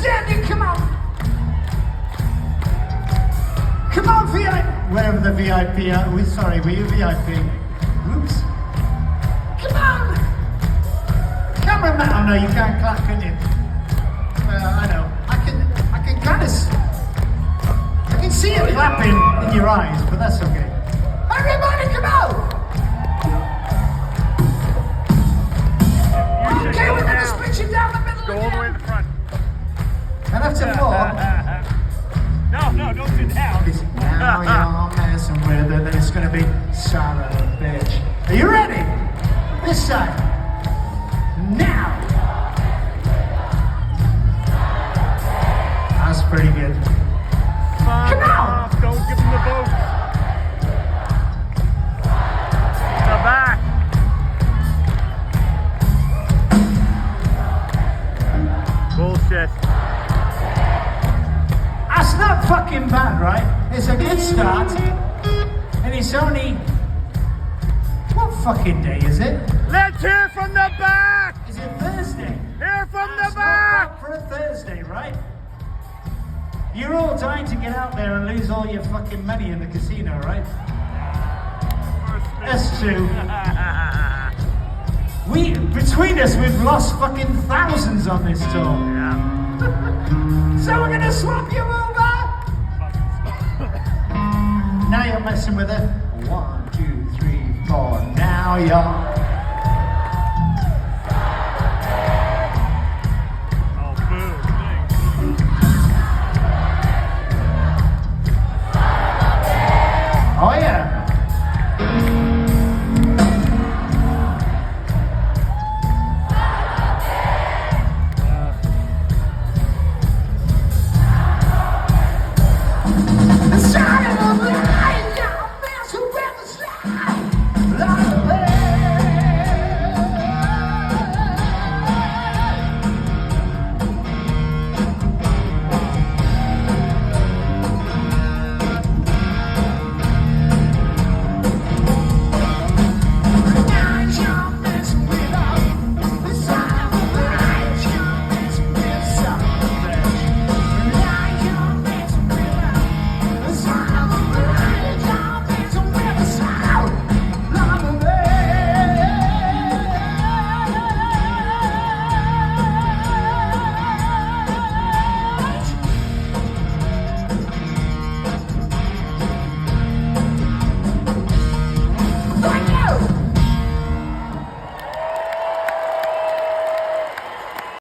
standing, come on. Come on, VIP. Wherever the VIP are. Sorry, were you VIP? Oops. Come on. Cameraman. Oh no, you can't clap, can you? I know. I can kind of... I can see it clapping in your eyes, but that's okay. Everybody, come on. Okay, we're going to split you down the middle. Go all the way to the front. And after four. No, don't sit down. Now you're messing with it, then it's going to be son of a bitch. Are you ready? This side. Now. That's pretty good. Come on! Don't give him the boat. The back. Bullshit. That's not fucking bad, right? It's a good start. And it's only... What fucking day is it? Let's hear from the back! Is it Thursday? Hear from That's the back! not bad for a Thursday, right? You're all dying to get out there and lose all your fucking money in the casino, right? That's true. Between us, we've lost fucking thousands on this tour. Yeah. So we're gonna swap you over. Now you're messing with it. 1, 2, 3, 4. Now you're